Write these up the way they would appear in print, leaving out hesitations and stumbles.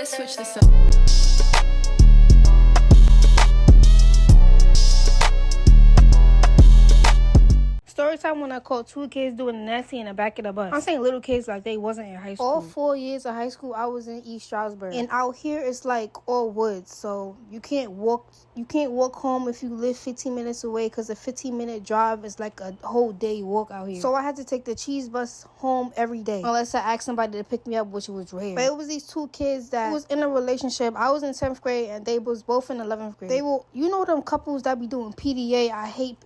Let's switch this up. Story time when I caught two kids doing nasty in the back of the bus. I'm saying little kids like they wasn't in high school. All 4 years of high school, I was in East Stroudsburg. And out here, it's like all woods. So you can't walk home if you live 15 minutes away because a 15-minute drive is like a whole day walk out here. So I had to take the cheese bus home every day. Unless I asked somebody to pick me up, which was rare. But it was these two kids that was in a relationship. I was in 10th grade and they was both in 11th grade. They were, you know them couples that be doing PDA? I hate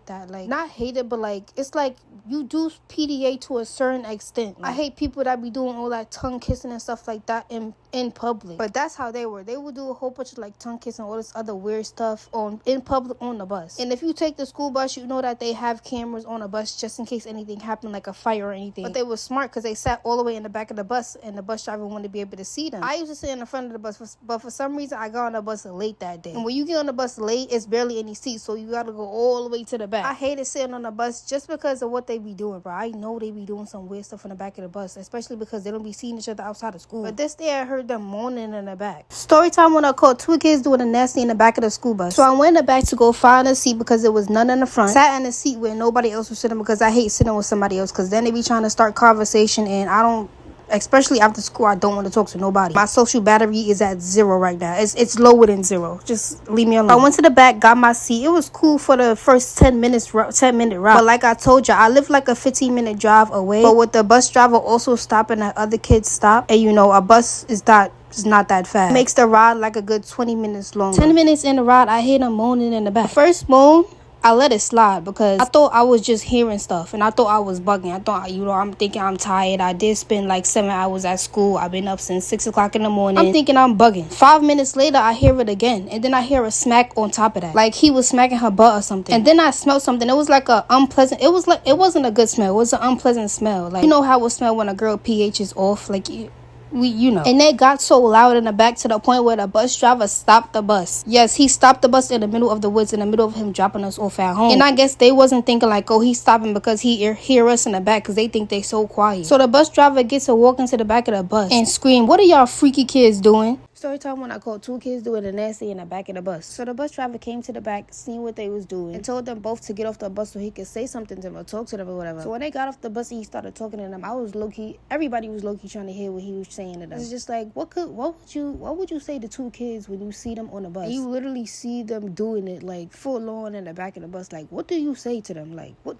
that. Like, not hate it, but like, it's like you do PDA to a certain extent. Like, I hate people that be doing all that tongue kissing and stuff like that in public. But that's how they were. They would do a whole bunch of like tongue kissing and all this other weird stuff in public on the bus. And if you take the school bus, you know that they have cameras on the bus just in case anything happened, like a fire or anything. But they were smart because they sat all the way in the back of the bus and the bus driver wanted to be able to see them. I used to sit in the front of the bus, but for some reason I got on the bus late that day. And when you get on the bus late, it's barely any seats, so you gotta go all the way to the back. I hated sitting on the bus just because of what they be doing, bro. I know they be doing some weird stuff in the back of the bus, especially because they don't be seeing each other outside of school. But this day I heard them moaning in the back. Story time when I caught two kids doing a nasty in the back of the school bus. So I went in the back to go find a seat because there was none in the front. Sat in a seat where nobody else was sitting because I hate sitting with somebody else because then they be trying to start conversation and I don't, especially after school, I don't want to talk to nobody. My social battery is at 0 right now. It's lower than 0. Just leave me alone. I went to the back, got my seat. It was cool for the first 10-minute ride. But like I told you, I live like a 15-minute drive away. But with the bus driver also stopping at other kids' stop, and you know, a bus is not that fast. It makes the ride like a good 20 minutes long. 10 minutes in the ride, I hear them moaning in the back. The first moan, I let it slide because I thought I was just hearing stuff and I thought I was bugging. I thought, you know, I'm thinking I'm tired. I did spend like 7 hours at school. I've been up since 6 o'clock in the morning. I'm thinking I'm bugging. 5 minutes later, I hear it again. And then I hear a smack on top of that. Like he was smacking her butt or something. And then I smelled something. It was like a unpleasant, it wasn't a good smell. It was an unpleasant smell. Like, you know how it smell when a girl pH is off? Like, you know. And they got so loud in the back to the point where the bus driver stopped the bus. Yes, he stopped the bus in the middle of the woods, in the middle of him dropping us off at home. And I guess they wasn't thinking like, oh, he's stopping because he hear us in the back because they think they so quiet. So the bus driver gets to walk into the back of the bus and scream, "What are y'all freaky kids doing?" Story time when I caught two kids doing a nasty in the back of the bus. So the bus driver came to the back, seen what they was doing, and told them both to get off the bus so he could say something to them or talk to them or whatever. So when they got off the bus and he started talking to them, I was low-key, everybody was low-key trying to hear what he was saying to them. It's just like, what would you say to two kids when you see them on the bus? And you literally see them doing it like full on in the back of the bus. Like, what do you say to them? Like, what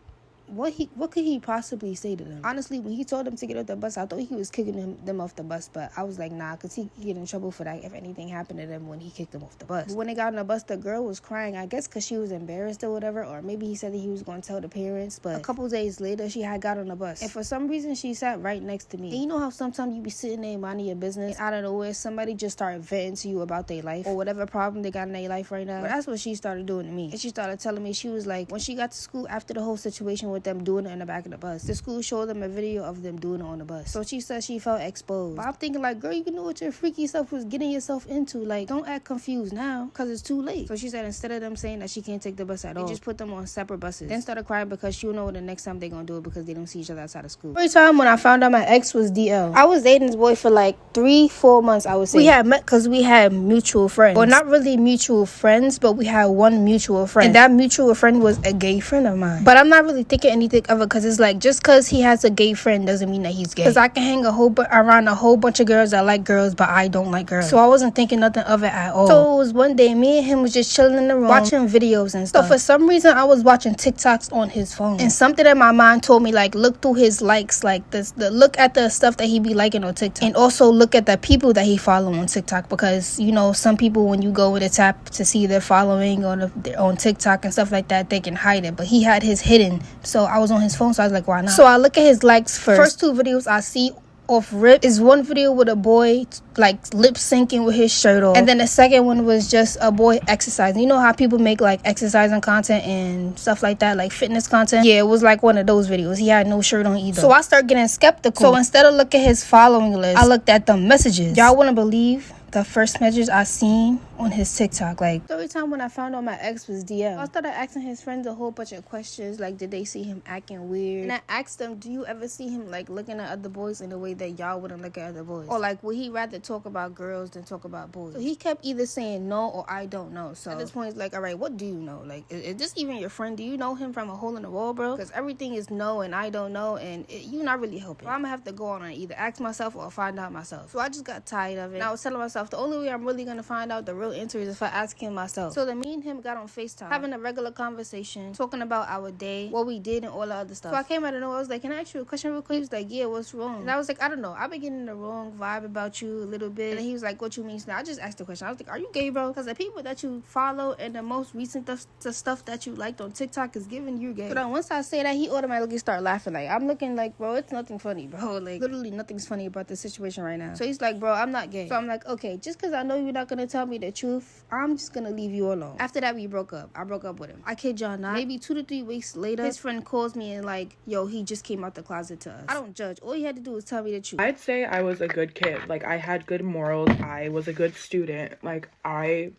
could he possibly say to them? Honestly, when he told them to get off the bus, I thought he was kicking them off the bus, but I was like, nah, because he could get in trouble for that if anything happened to them when he kicked them off the bus. But when they got on the bus, the girl was crying, I guess because she was embarrassed or whatever, or maybe he said that he was going to tell the parents, but a couple days later, she had got on the bus, and for some reason, she sat right next to me. And you know how sometimes you be sitting there minding your business, and out of nowhere, somebody just started venting to you about their life, or whatever problem they got in their life right now. But that's what she started doing to me. And she started telling me, she was like, when she got to school after the whole situation with them doing it in the back of the bus, the school showed them a video of them doing it on the bus. So she said she felt exposed. But I'm thinking like, girl, you know what your freaky stuff was getting yourself into. Like, don't act confused now because it's too late. So she said instead of them saying that she can't take the bus at all, they just put them on separate buses. Then started crying because she know the next time they're gonna do it because they don't see each other outside of school. Every time when I found out my ex was DL, I was dating this boy for like 3-4 months, I would say. We had met because we had mutual friends. Well, not really mutual friends, but we had one mutual friend. And that mutual friend was a gay friend of mine. But I'm not really thinking anything of it because it's like, just because he has a gay friend doesn't mean that he's gay. Because I can hang around a whole bunch of girls that like girls, but I don't like girls. So I wasn't thinking nothing of it at all. So it was one day, me and him was just chilling in the room, watching videos and stuff. So for some reason, I was watching TikToks on his phone. And something in my mind told me, like, look through his likes, like look at the stuff that he be liking on TikTok. And also look at the people that he follow on TikTok. Because, you know, some people, when you go with a tap to see their following on TikTok and stuff like that, they can hide it. But he had his hidden. So I was on his phone, so I was like, why not? So I look at his likes first. First 2 videos I see off rip is one video with a boy like lip syncing with his shirt off, and then the second one was just a boy exercising. You know how people make like exercising content and stuff like that, like fitness content? Yeah, it was like one of those videos. He had no shirt on either. So I started getting skeptical. So instead of looking at his following list, I looked at the messages. Y'all wouldn't believe the first message I seen on his TikTok. Like, story time when I found out my ex was DL. I started asking his friends a whole bunch of questions, like, did they see him acting weird? And I asked them, do you ever see him, like, looking at other boys in a way that y'all wouldn't look at other boys? Or, like, would he rather talk about girls than talk about boys? So he kept either saying no or I don't know. So at this point, it's like, all right, what do you know? Like, is this even your friend? Do you know him from a hole in the wall, bro? Because everything is no and I don't know, and you're not really helping. So I'm gonna have to go on and either ask myself or find out myself. So I just got tired of it. And I was telling myself, the only way I'm really gonna find out the real answer is if I ask him myself. So then me and him got on FaceTime, having a regular conversation, talking about our day, what we did, and all the other stuff. So I came out of nowhere, I was like, can I ask you a question real quick? He was like, yeah, what's wrong? And I was like, I don't know, I've been getting the wrong vibe about you a little bit. And he was like, what you mean? So I just asked the question. I was like, are you gay, bro? Because the people that you follow and the most recent stuff that you liked on TikTok is giving you gay. So then once I say that, he automatically start laughing. Like, I'm looking like, bro, it's nothing funny, bro. Like, literally nothing's funny about this situation right now. So he's like, bro, I'm not gay. So I'm like, okay, just because I know you're not gonna tell me the truth, I'm just gonna leave you alone. After that, we broke up. I broke up with him. I kid y'all not. Maybe 2 to 3 weeks later, his friend calls me and like, yo, he just came out the closet to us. I don't judge. All you had to do was tell me the truth. I'd say I was a good kid. Like, I had good morals. I was a good student. Like, I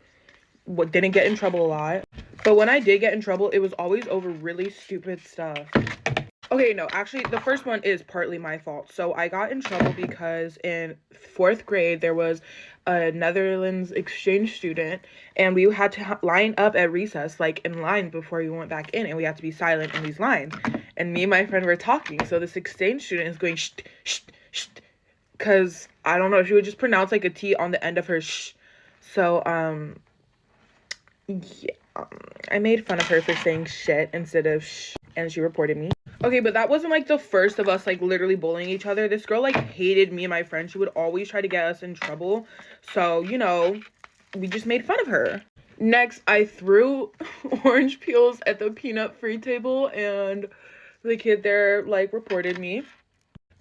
didn't get in trouble a lot. But when I did get in trouble, it was always over really stupid stuff. Okay, no, actually, the first one is partly my fault. So I got in trouble because in 4th grade, there was a Netherlands exchange student, and we had to line up at recess, like, in line before we went back in, and we had to be silent in these lines. And me and my friend were talking, so this exchange student is going, shh, shh, shh, because, I don't know, she would just pronounce, like, a T on the end of her shh. So, yeah, I made fun of her for saying shit instead of shh, and she reported me. Okay, but that wasn't, like, the first of us, like, literally bullying each other. This girl, like, hated me and my friend. She would always try to get us in trouble. So, you know, we just made fun of her. Next, I threw orange peels at the peanut-free table, and the kid there, like, reported me.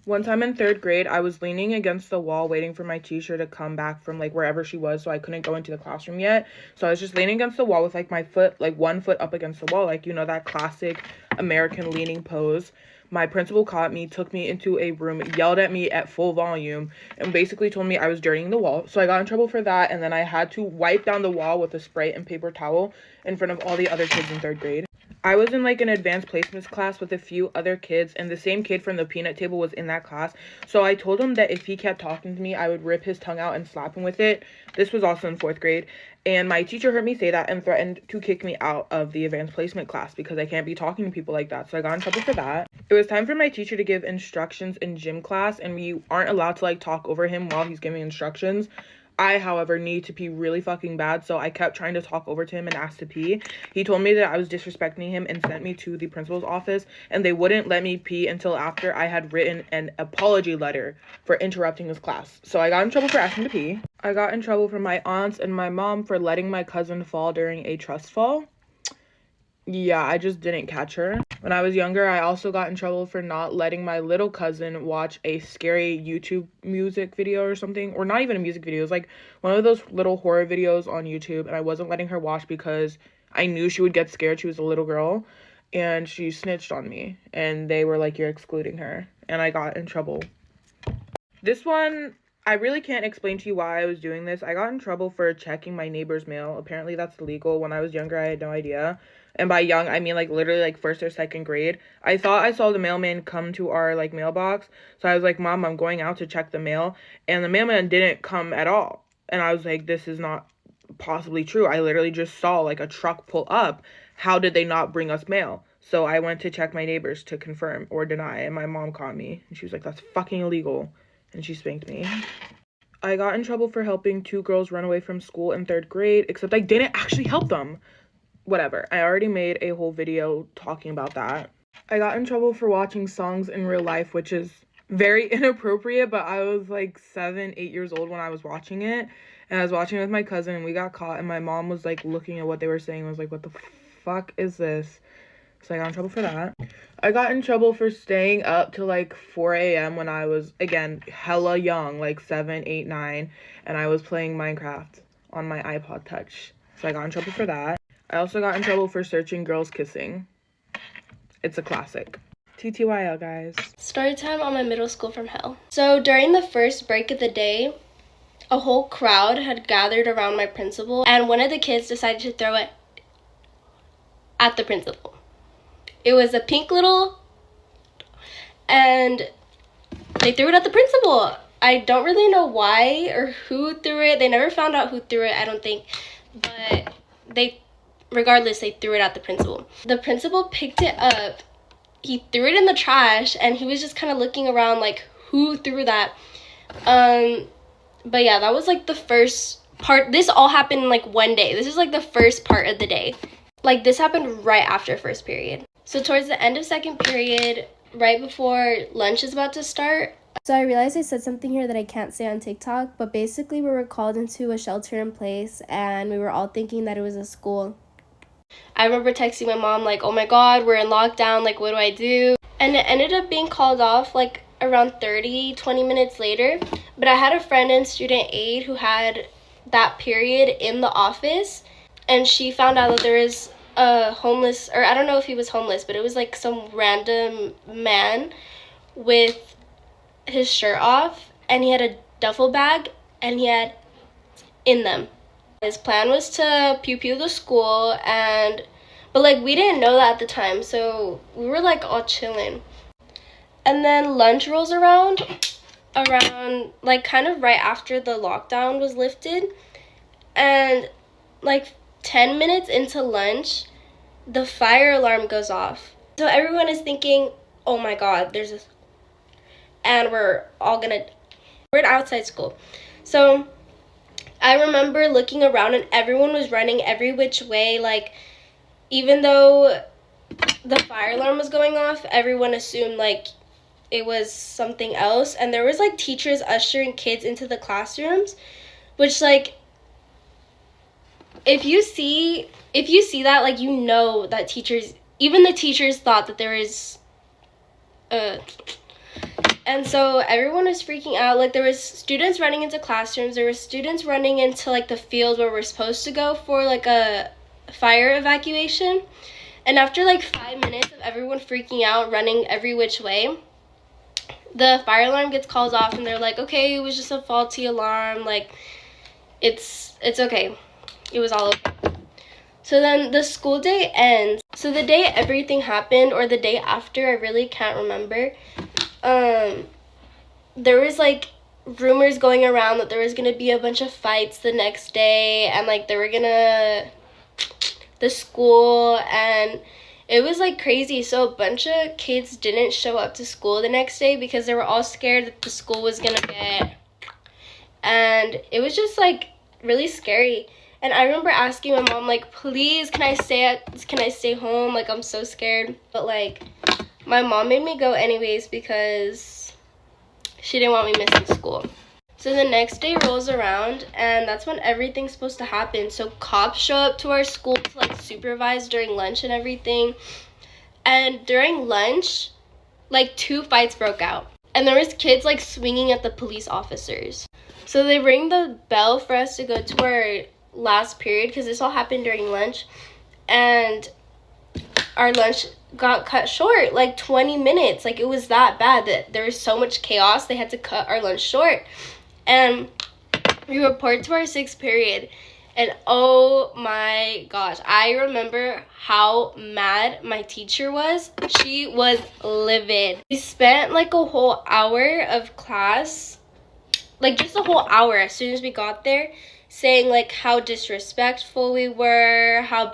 One time in 3rd grade, I was leaning against the wall waiting for my teacher to come back from, like, wherever she was, so I couldn't go into the classroom yet. So I was just leaning against the wall with, like, my foot, like, one foot up against the wall, like, you know, that classic American leaning pose. My principal caught me, took me into a room, yelled at me at full volume, and basically told me I was dirtying the wall. So I got in trouble for that, and then I had to wipe down the wall with a spray and paper towel in front of all the other kids in 3rd grade. I was in, like, an advanced placements class with a few other kids, and the same kid from the peanut table was in that class. So I told him that if he kept talking to me, I would rip his tongue out and slap him with it. This was also in 4th grade. And my teacher heard me say that and threatened to kick me out of the advanced placement class because I can't be talking to people like that. So I got in trouble for that. It was time for my teacher to give instructions in gym class, and we aren't allowed to, like, talk over him while he's giving instructions. I, however, need to pee really fucking bad, so I kept trying to talk over to him and ask to pee. He told me that I was disrespecting him and sent me to the principal's office, and they wouldn't let me pee until after I had written an apology letter for interrupting his class. So I got in trouble for asking to pee. I got in trouble from my aunts and my mom for letting my cousin fall during a trust fall. Yeah, I just didn't catch her. When I was younger, I also got in trouble for not letting my little cousin watch a scary YouTube music video or something. Or not even a music video. It was like one of those little horror videos on YouTube. And I wasn't letting her watch because I knew she would get scared. She was a little girl. And she snitched on me. And they were like, you're excluding her. And I got in trouble. This one, I really can't explain to you why I was doing this. I got in trouble for checking my neighbor's mail. Apparently that's illegal. When I was younger, I had no idea. And by young, I mean, like, literally, like, 1st or 2nd grade. I thought I saw the mailman come to our, like, mailbox. So I was like, Mom, I'm going out to check the mail. And the mailman didn't come at all. And I was like, this is not possibly true. I literally just saw, like, a truck pull up. How did they not bring us mail? So I went to check my neighbors to confirm or deny. And my mom caught me. And she was like, that's fucking illegal. And she spanked me. I got in trouble for helping 2 girls run away from school in 3rd grade. Except I didn't actually help them. Whatever, I already made a whole video talking about that. I got in trouble for watching songs in real life, which is very inappropriate, but I was like 7, 8 years old when I was watching it, and I was watching it with my cousin, and we got caught, and my mom was like looking at what they were saying and was like, what the fuck is this? So I got in trouble for that. I got in trouble for staying up till like 4 a.m. when I was, again, hella young, like 7, 8, 9, and I was playing Minecraft on my iPod Touch. So I got in trouble for that. I also got in trouble for searching girls kissing. It's a classic. TTYL, guys. Story time on my middle school from hell. So during the first break of the day, a whole crowd had gathered around my principal, and one of the kids decided to throw it at the principal. It was a pink little, and they threw it at the principal. I don't really know why or who threw it. They never found out who threw it, I don't think. But regardless, they threw it at the principal. The principal picked it up. He threw it in the trash, and he was just kind of looking around like, who threw that? But yeah, that was like the first part. This all happened in like one day. This is like the first part of the day. Like, this happened right after first period. So towards the end of second period, right before lunch is about to start. So I realized I said something here that I can't say on TikTok, but basically we were called into a shelter in place, and we were all thinking that it was a school. I remember texting my mom like, oh my god, we're in lockdown, like what do I do? And it ended up being called off like around 20 minutes later. But I had a friend in student aid who had that period in the office, and she found out that there is a homeless, or I don't know if he was homeless, but it was like some random man with his shirt off, and he had a duffel bag, and he had in them. His plan was to pew the school, but like we didn't know that at the time, so we were like all chilling. And then lunch rolls around like kind of right after the lockdown was lifted, and like 10 minutes into lunch, the fire alarm goes off. So everyone is thinking, oh my god, there's this, and we're in outside school. So I remember looking around, and everyone was running every which way. Like, even though the fire alarm was going off, everyone assumed like it was something else. And there was like teachers ushering kids into the classrooms, which like, if you see that, like, you know that even the teachers thought that there is and so everyone was freaking out. Like, there was students running into classrooms, there were students running into like the field where we're supposed to go for like a fire evacuation. And after like 5 minutes of everyone freaking out, running every which way, the fire alarm gets called off, and they're like, okay, it was just a faulty alarm, like it's okay, it was all okay. So then the school day ends. So the day everything happened, or the day after, I really can't remember, there was like rumors going around that there was gonna be a bunch of fights the next day, and like the school, and it was like crazy. So a bunch of kids didn't show up to school the next day because they were all scared that the school was gonna get, and it was just like really scary. And I remember asking my mom like, please, can I stay home, like I'm so scared. But like my mom made me go anyways because she didn't want me missing school. So the next day rolls around, and that's when everything's supposed to happen. So cops show up to our school to like supervise during lunch and everything. And during lunch, like 2 fights broke out, and there was kids like swinging at the police officers. So they ring the bell for us to go to our last period, because this all happened during lunch, and our lunch got cut short like 20 minutes. Like, it was that bad that there was so much chaos, they had to cut our lunch short. And we report to our 6th period, and oh my gosh, I remember how mad my teacher was. She was livid. We spent like a whole hour of class, like just a whole hour as soon as we got there, saying like how disrespectful we were, how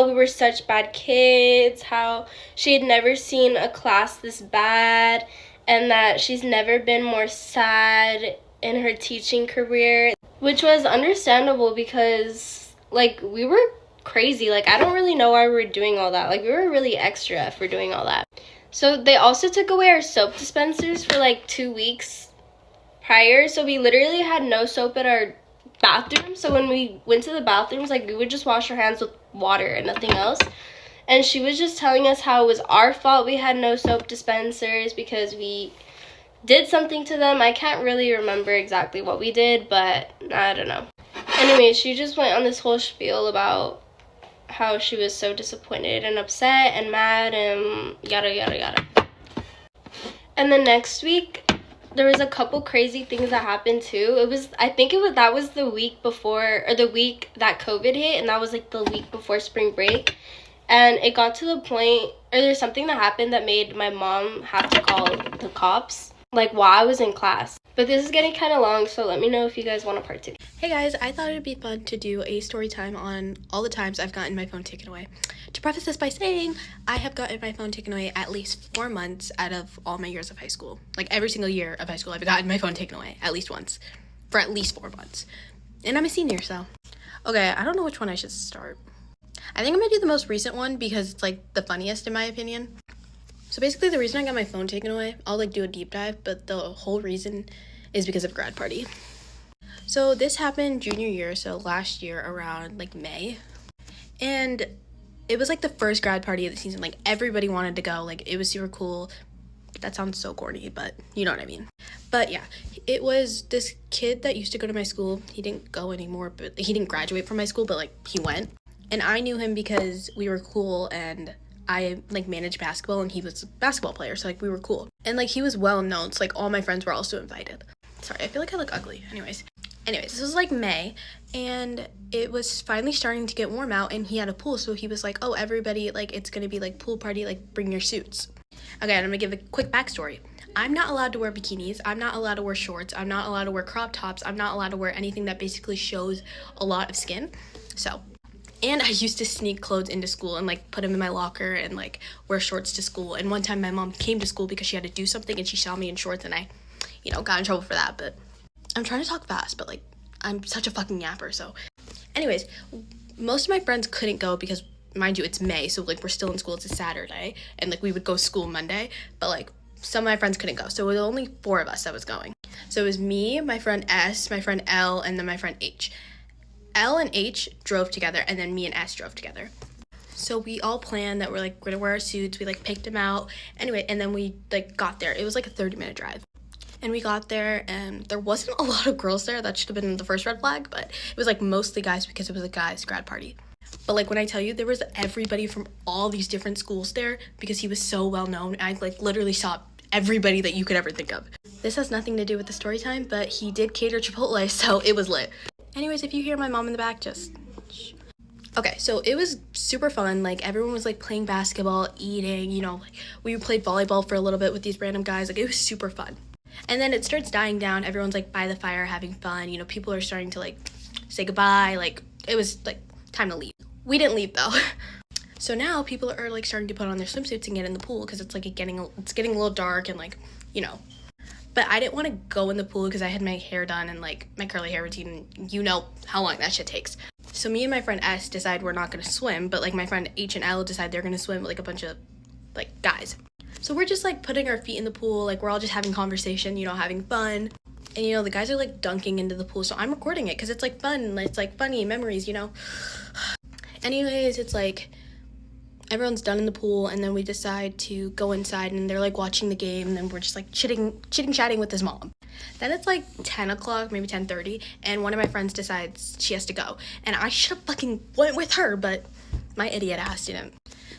we were such bad kids, how she had never seen a class this bad, and that she's never been more sad in her teaching career, which was understandable because like we were crazy. Like, I don't really know why we were doing all that. Like, we were really extra for doing all that. So they also took away our soap dispensers for like 2 weeks prior, so we literally had no soap at our bathroom. So when we went to the bathrooms, like, we would just wash our hands with water and nothing else. And she was just telling us how it was our fault we had no soap dispensers because we did something to them. I can't really remember exactly what we did, but I don't know. Anyway, she just went on this whole spiel about how she was so disappointed and upset and mad and yada yada yada. And the next week, there was a couple crazy things that happened too. That was the week before, or the week that COVID hit, and that was like the week before spring break. And it got to the point, or there's something that happened that made my mom have to call the cops, like while I was in class. But this is getting kind of long, so let me know if you guys want a part 2. Hey guys, I thought it'd be fun to do a story time on all the times I've gotten my phone taken away. To preface this by saying, I have gotten my phone taken away at least 4 months out of all my years of high school. Like every single year of high school, I've gotten my phone taken away at least once for at least 4 months. And I'm a senior, so. Okay, I don't know which one I should start. I think I'm gonna do the most recent one because it's like the funniest in my opinion. So basically the reason I got my phone taken away, I'll like do a deep dive, but the whole reason is because of grad party. So this happened junior year, so last year around like May. And it was like the first grad party of the season. Like everybody wanted to go, like it was super cool. That sounds so corny, but you know what I mean. But yeah, it was this kid that used to go to my school. He didn't go anymore, but he didn't graduate from my school, but like he went. And I knew him because we were cool and I like managed basketball and he was a basketball player, so like we were cool. And like he was well known, so like all my friends were also invited. Sorry, I feel like I look ugly. Anyways, this was like May and it was finally starting to get warm out and he had a pool, so he was like, oh, everybody, like it's gonna be like pool party, like bring your suits. Okay, I'm gonna give a quick backstory. I'm not allowed to wear bikinis, I'm not allowed to wear shorts, I'm not allowed to wear crop tops, I'm not allowed to wear anything that basically shows a lot of skin. So, and I used to sneak clothes into school and like put them in my locker and like wear shorts to school. And one time my mom came to school because she had to do something and she saw me in shorts and I, got in trouble for that. But I'm trying to talk fast, but like I'm such a fucking yapper. So anyways, most of my friends couldn't go because, mind you, it's May, so like we're still in school. It's a Saturday and like we would go to school Monday, but like some of my friends couldn't go, so it was only 4 of us that was going. So it was me, my friend S, my friend L, and then my friend H. L and H drove together and then me and S drove together. So we all planned that we're like gonna wear our suits. We like picked them out anyway, and then we like got there. It was like a 30-minute drive. And we got there and there wasn't a lot of girls there. That should have been the first red flag, but it was like mostly guys because it was a guys' grad party. But like when I tell you there was everybody from all these different schools there because he was so well known, I like literally saw everybody that you could ever think of. This has nothing to do with the story time, but he did cater Chipotle, so it was lit. Anyways, if you hear my mom in the back, just shh. Okay, so it was super fun. Like everyone was like playing basketball, eating, like we played volleyball for a little bit with these random guys. Like it was super fun. And then it starts dying down. Everyone's like by the fire having fun. People are starting to like say goodbye. Like it was like time to leave. We didn't leave though. So now people are like starting to put on their swimsuits and get in the pool because it's like it's getting a little dark and like, But I didn't want to go in the pool because I had my hair done and like my curly hair routine, and you know how long that shit takes. So me and my friend S decide we're not going to swim, but like my friend H and L decide they're going to swim with like a bunch of like guys. So we're just like putting our feet in the pool, like we're all just having conversation, having fun. And the guys are like dunking into the pool, so I'm recording it because it's like fun, it's like funny memories, Anyways, it's like everyone's done in the pool and then we decide to go inside and they're like watching the game and then we're just like chatting with his mom. Then it's like 10 o'clock, maybe 10:30, and one of my friends decides she has to go. And I should have fucking went with her, but my idiot ass didn't.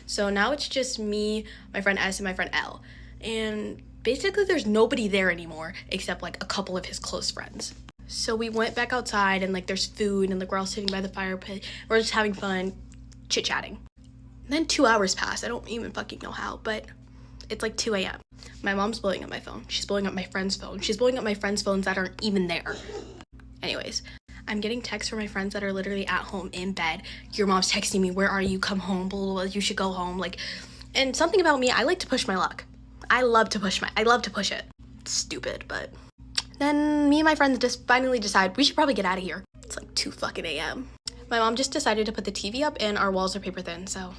So now it's just me, my friend S, and my friend L. And basically there's nobody there anymore except like a couple of his close friends. So we went back outside and like there's food and like we're all sitting by the fire pit. We're just having fun, chit-chatting. Then 2 hours pass. I don't even fucking know how, but it's like 2 a.m. My mom's blowing up my phone. She's blowing up my friend's phone. She's blowing up my friend's phones that aren't even there. Anyways, I'm getting texts from my friends that are literally at home in bed. Your mom's texting me, where are you? Come home, blah, blah, blah. You should go home. Like, and something about me, I like to push my luck. I love to push it. It's stupid, but then me and my friends just finally decide we should probably get out of here. It's like 2 fucking a.m. My mom just decided to put the TV up and our walls are paper thin, so.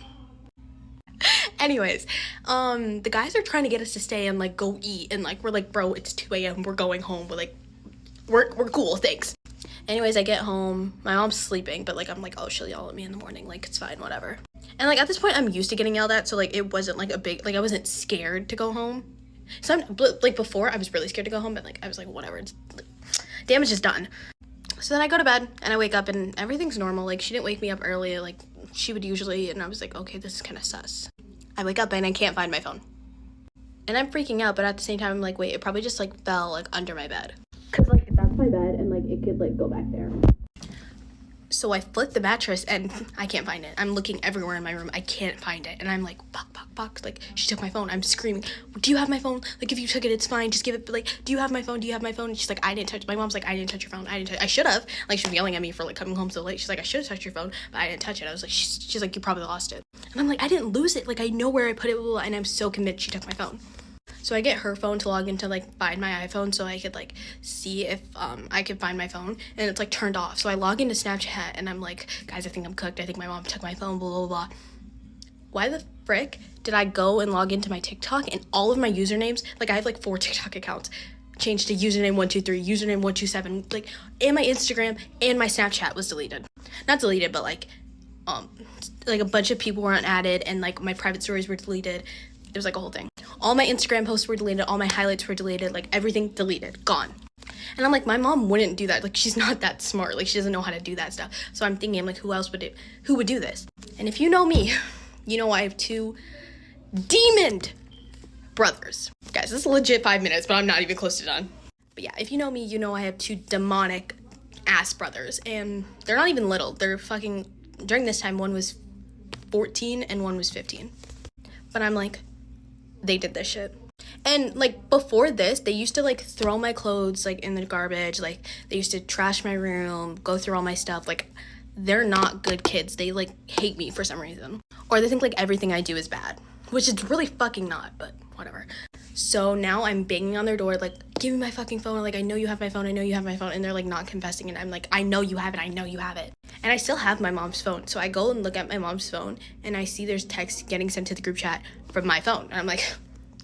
Anyways, the guys are trying to get us to stay and like go eat and like we're like, bro, it's 2 a.m. We're going home. We're like, we're cool, thanks. Anyways, I get home. My mom's sleeping, but like I'm like, oh, she'll yell at me in the morning. Like it's fine, whatever. And like at this point, I'm used to getting yelled at, so like it wasn't like a big, like I wasn't scared to go home. Like before, I was really scared to go home, but like I was like, whatever, it's like, damage is done. So then I go to bed and I wake up and everything's normal. Like she didn't wake me up early like she would usually, and I was like, okay, this is kind of sus. I wake up and I can't find my phone. And I'm freaking out, but at the same time, I'm like, wait, it probably just, like, fell, like, under my bed. Because, like, that's my bed, and, like, it could, like, go back there. So I flipped the mattress, and I can't find it. I'm looking everywhere in my room. I can't find it. And I'm like, fuck. Like, she took my phone. I'm screaming, do you have my phone? Like, if you took it, it's fine. Just give it. Like, do you have my phone? Do you have my phone? And she's like, I didn't touch. My mom's like, I didn't touch your phone. I should have. Like, she was yelling at me for, like, coming home so late. She's like, I should have touched your phone, but I didn't touch it. I was like, she's like, you probably lost it. And I'm like, I didn't lose it. Like, I know where I put it, and I'm so convinced she took my phone. So I get her phone to log into, like, find my iPhone so I could, like, see if I could find my phone, and it's, like, turned off. So I log into Snapchat, and I'm like, guys, I think I'm cooked. I think my mom took my phone, blah, blah, blah. Why the frick did I go and log into my TikTok, and all of my usernames, like, I have, like, 4 TikTok accounts, changed to username 123, username 127, like, and my Instagram and my Snapchat was deleted. Not deleted, but, like, a bunch of people weren't added, and, like, my private stories were deleted. It was, like, a whole thing. All my Instagram posts were deleted. All my highlights were deleted. Like, everything deleted. Gone. And I'm like, my mom wouldn't do that. Like, she's not that smart. Like, she doesn't know how to do that stuff. So I'm thinking, like, who would do this? And if you know me, you know I have 2 demoned brothers. Guys, this is legit 5 minutes, but I'm not even close to done. But yeah, if you know me, you know I have 2 demonic ass brothers. And they're not even little. They're fucking, during this time, one was 14 and one was 15. But I'm like, they did this shit. And, like, before this, they used to, like, throw my clothes, like, in the garbage. Like, they used to trash my room, go through all my stuff. Like, they're not good kids. They, like, hate me for some reason. Or they think, like, everything I do is bad. Which it's really fucking not, but whatever. So now I'm banging on their door, like, give me my fucking phone. Like, I know you have my phone. I know you have my phone. And they're, like, not confessing. And I'm like, I know you have it. I know you have it. And I still have my mom's phone. So I go and look at my mom's phone, and I see there's text getting sent to the group chat from my phone. And I'm like,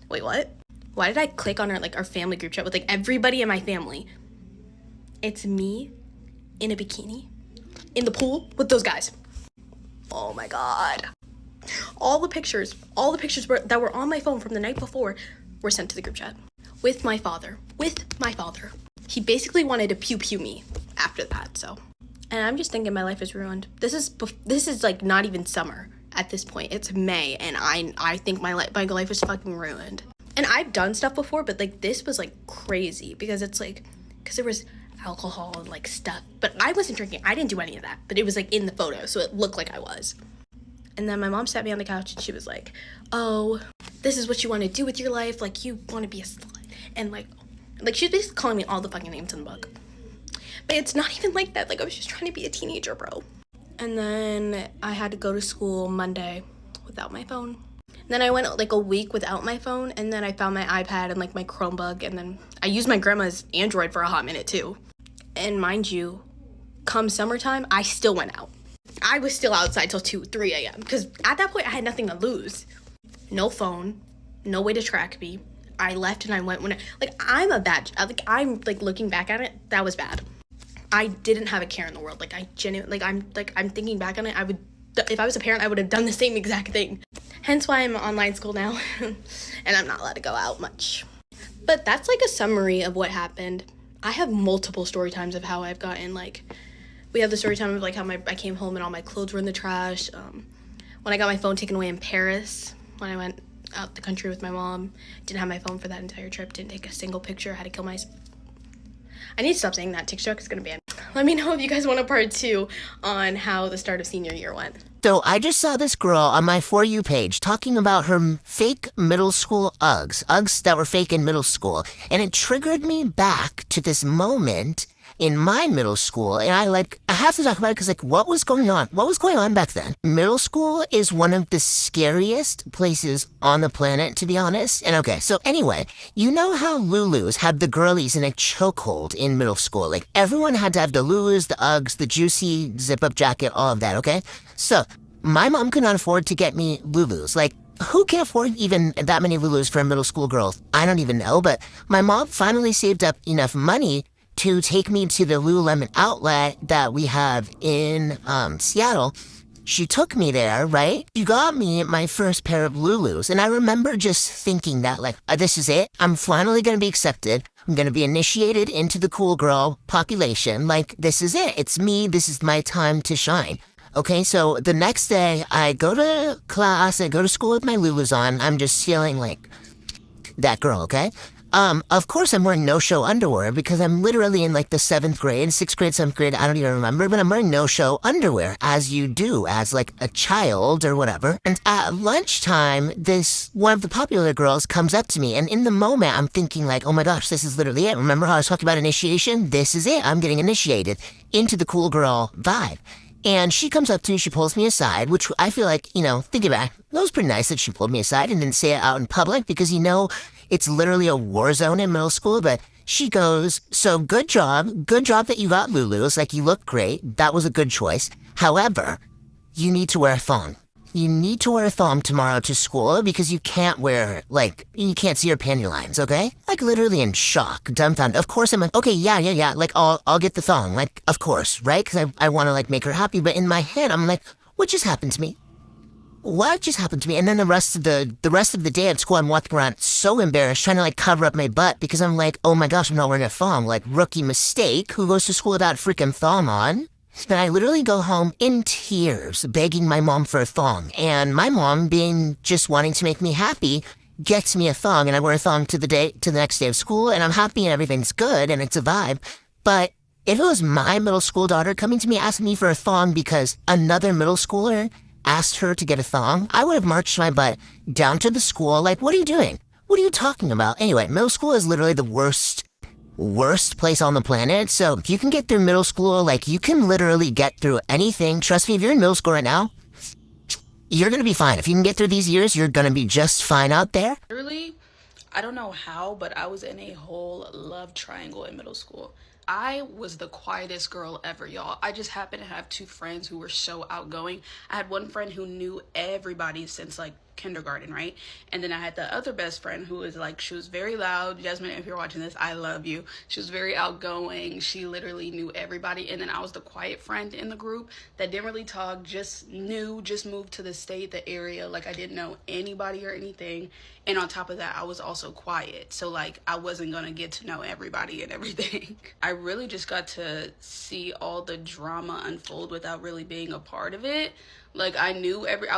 wait, what? Why did I click on our family group chat with, like, everybody in my family? It's me in a bikini in the pool with those guys. Oh my God. All the pictures that were on my phone from the night before were sent to the group chat with my father. He basically wanted to pew me after that, so. And I'm just thinking my life is ruined. This is like not even summer at this point. It's May, and I think my life is fucking ruined. And I've done stuff before, but, like, this was, like, crazy because it's, like, because there was alcohol and, like, stuff. But I wasn't drinking. I didn't do any of that. But it was, like, in the photo, so it looked like I was. And then my mom sat me on the couch, and she was like, oh, this is what you want to do with your life. Like, you want to be a slut. And, like she was basically calling me all the fucking names in the book. But it's not even like that. Like, I was just trying to be a teenager, bro. And then I had to go to school Monday without my phone. Then I went, like, a week without my phone, and then I found my iPad and, like, my Chromebook, and then I used my grandma's Android for a hot minute, too. And mind you, come summertime, I still went out. I was still outside till 2, 3 a.m., because at that point, I had nothing to lose. No phone, no way to track me. I left and I went I'm a bad, I'm, like, looking back at it, that was bad. I didn't have a care in the world. Like, I genuinely, I'm thinking back on it, if I was a parent, I would have done the same exact thing. Hence why I'm in online school now, and I'm not allowed to go out much. But that's, like, a summary of what happened. I have multiple story times of how I've gotten, like, we have the story time of, like, how I came home and all my clothes were in the trash. When I got my phone taken away in Paris, when I went out the country with my mom, didn't have my phone for that entire trip, didn't take a single picture, had to kill myself. I need to stop saying that. TikTok is gonna ban. Let me know if you guys want a part 2 on how the start of senior year went. So I just saw this girl on my For You page talking about her fake middle school Uggs that were fake in middle school. And it triggered me back to this moment in my middle school. And I have to talk about it because, like, what was going on? What was going on back then? Middle school is one of the scariest places on the planet, to be honest. And okay, so anyway, you know how Lulus had the girlies in a chokehold in middle school? Like, everyone had to have the Lulus, the Uggs, the juicy zip-up jacket, all of that, okay? So my mom could not afford to get me Lulus. Like, who can afford even that many Lulus for a middle school girl? I don't even know, but my mom finally saved up enough money to take me to the Lululemon outlet that we have in Seattle. She took me there, right? She got me my first pair of Lulus. And I remember just thinking that, like, this is it. I'm finally going to be accepted. I'm going to be initiated into the cool girl population. Like, this is it. It's me. This is my time to shine. Okay, so the next day, I go to class. I go to school with my Lulus on. I'm just feeling like that girl, okay? Of course I'm wearing no-show underwear because I'm literally in like the 7th grade, 6th grade, 7th grade, I don't even remember, but I'm wearing no-show underwear, as you do, as like a child or whatever. And at lunchtime, one of the popular girls comes up to me, and in the moment I'm thinking like, oh my gosh, this is literally it. Remember how I was talking about initiation? This is it. I'm getting initiated into the cool girl vibe. And she comes up to me, she pulls me aside, which I feel like, thinking back, that was pretty nice that she pulled me aside and didn't say it out in public because, it's literally a war zone in middle school. But she goes, so good job that you got Lulu's, like you look great, that was a good choice. However, you need to wear a thong. You need to wear a thong tomorrow to school because you can't you can't see your panty lines, okay? Like, literally in shock, dumbfounded. Of course, I'm like, okay, yeah, like, I'll get the thong, like, of course, right? Because I want to, like, make her happy, but in my head, I'm like, what just happened to me? What just happened to me? And then the rest of the day at school, I'm walking around so embarrassed, trying to, like, cover up my butt because I'm like, oh my gosh, I'm not wearing a thong, like, rookie mistake, who goes to school without a freaking thong on? Then I literally go home in tears, begging my mom for a thong. And my mom, being just wanting to make me happy, gets me a thong, and I wear a thong to the next day of school, and I'm happy and everything's good, and it's a vibe. But if it was my middle school daughter coming to me asking me for a thong because another middle schooler asked her to get a thong, I would have marched my butt down to the school like, what are you doing? What are you talking about? Anyway, middle school is literally the worst place on the planet. So if you can get through middle school, like, you can literally get through anything. Trust me, if you're in middle school right now, you're gonna be fine. If you can get through these years, you're gonna be just fine out there. Literally, I don't know how, but I was in a whole love triangle in middle school. I was the quietest girl ever, y'all. I just happened to have 2 friends who were so outgoing. I had one friend who knew everybody since like kindergarten, right? And then I had the other best friend who was like, she was very loud. Jasmine, if you're watching this, I love you. She was very outgoing. She literally knew everybody. And then I was the quiet friend in the group that didn't really talk, just moved to the state, the area. Like, I didn't know anybody or anything. And on top of that, I was also quiet. So like, I wasn't gonna get to know everybody and everything. I really just got to see all the drama unfold without really being a part of it. Like, I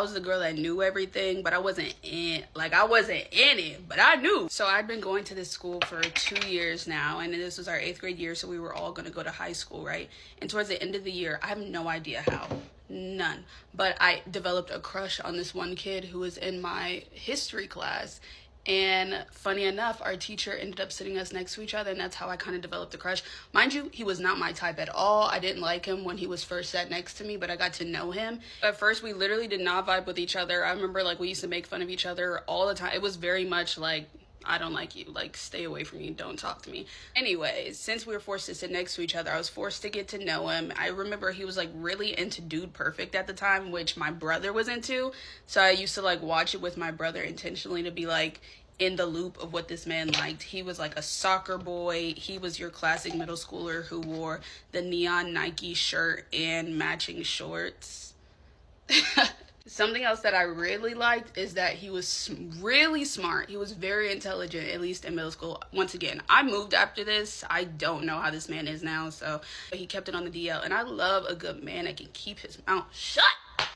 was the girl that knew everything, but I wasn't in it, but I knew. So I'd been going to this school for 2 years now, and this was our 8th grade year, so we were all gonna go to high school, right? And towards the end of the year, I have no idea how, none, but I developed a crush on this one kid who was in my history class. And funny enough, our teacher ended up sitting us next to each other, and that's how I kind of developed a crush. Mind you, he was not my type at all. I didn't like him when he was first sat next to me, but I got to know him. At first, we literally did not vibe with each other. I remember, like, we used to make fun of each other all the time. It was very much like, I don't like you, like, stay away from me, don't talk to me. Anyways, since we were forced to sit next to each other, I was forced to get to know him. I remember he was like really into Dude Perfect at the time, which my brother was into. So I used to like watch it with my brother intentionally to be like in the loop of what this man liked. He was like a soccer boy. He was your classic middle schooler who wore the neon Nike shirt and matching shorts. Something else that I really liked is that he was really smart. He was very intelligent, at least in middle school. Once again, I moved after this. I don't know how this man is now, so he kept it on the DL. And I love a good man that can keep his mouth shut.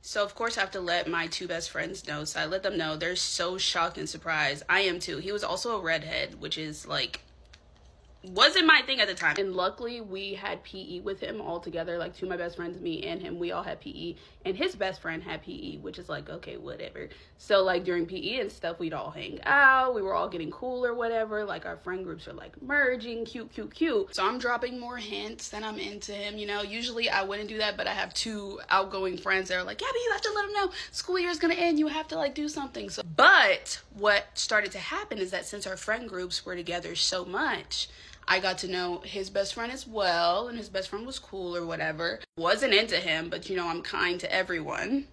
So, of course, I have to let my 2 best friends know. So I let them know. They're so shocked and surprised. I am too. He was also a redhead, which is like, wasn't my thing at the time. And luckily we had PE with him all together, like 2 of my best friends, me and him, we all had PE, and his best friend had PE, which is like, okay, whatever. So like during PE and stuff, we'd all hang out, we were all getting cool or whatever, like our friend groups are like merging, cute. So I'm dropping more hints that I'm into him, you know. Usually I wouldn't do that, but I have 2 outgoing friends that are like, Gabby, you have to let him know school year is gonna end, you have to like do something. So, but what started to happen is that since our friend groups were together so much, I got to know his best friend as well, and his best friend was cool or whatever. Wasn't into him, but you know, I'm kind to everyone.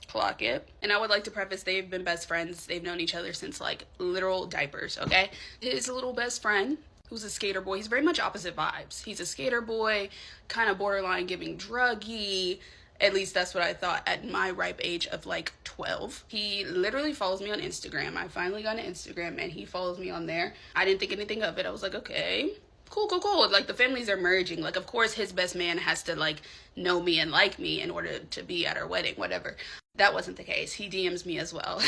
Clock it. And I would like to preface, they've been best friends. They've known each other since like literal diapers, okay? His little best friend, who's a skater boy, he's very much opposite vibes. He's a skater boy, kind of borderline giving druggy. At least that's what I thought at my ripe age of like 12. He literally follows me on Instagram. I finally got an Instagram and he follows me on there. I didn't think anything of it. I was like, okay, cool. Like the families are merging. Like, of course his best man has to like know me and like me in order to be at our wedding, whatever. That wasn't the case. He DMs me as well.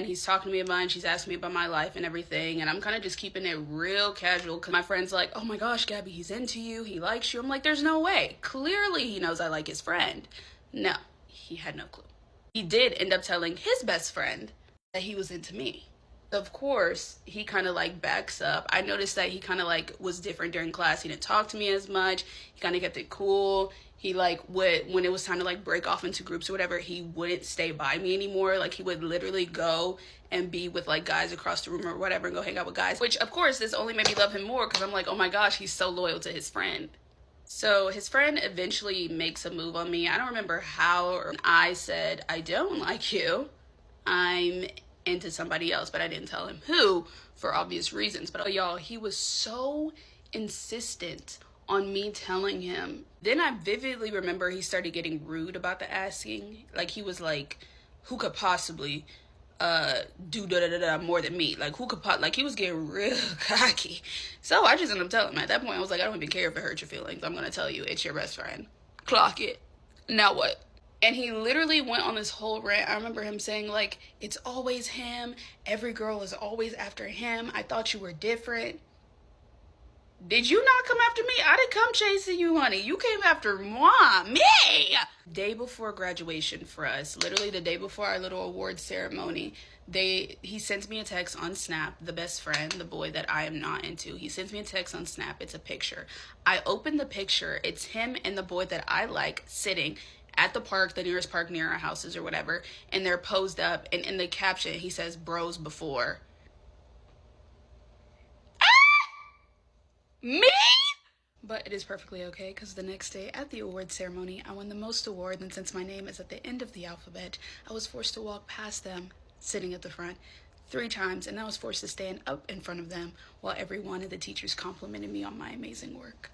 And he's talking to me a bunch. He's asking me about my life and everything. And I'm kind of just keeping it real casual because my friend's like, oh my gosh, Gabby, he's into you. He likes you. I'm like, there's no way. Clearly he knows I like his friend. No, he had no clue. He did end up telling his best friend that he was into me. Of course, he kind of like backs up. I noticed that he kind of like was different during class. He didn't talk to me as much. He kind of kept it cool. He like would, when it was time to like break off into groups or whatever, he wouldn't stay by me anymore. Like he would literally go and be with like guys across the room or whatever and go hang out with guys. Which of course, this only made me love him more because I'm like, oh my gosh, he's so loyal to his friend. So his friend eventually makes a move on me. I don't remember how, or I said, I don't like you. I'm into somebody else, but I didn't tell him who for obvious reasons. But y'all, he was so insistent on me telling him. Then I vividly remember he started getting rude about the asking. Like he was like, who could possibly do more than me? Like who could like he was getting real cocky. So I just ended up telling him. At that point I was like, I don't even care if it hurts your feelings. I'm gonna tell you, it's your best friend. Clock it. Now what? And he literally went on this whole rant. I remember him saying like, it's always him. Every girl is always after him. I thought you were different. Did you not come after me? I didn't come chasing you, honey. You came after me. Day before graduation for us, literally the day before our little award ceremony, he sends me a text on Snap, the best friend, the boy that I am not into. He sends me a text on Snap. It's a picture. I open the picture. It's him and the boy that I like sitting at the park, the nearest park near our houses or whatever, and they're posed up, and in the caption he says bros before. Me? But it is perfectly okay because the next day at the award ceremony, I won the most award, and since my name is at the end of the alphabet, I was forced to walk past them, sitting at the front 3 times, and I was forced to stand up in front of them while every one of the teachers complimented me on my amazing work.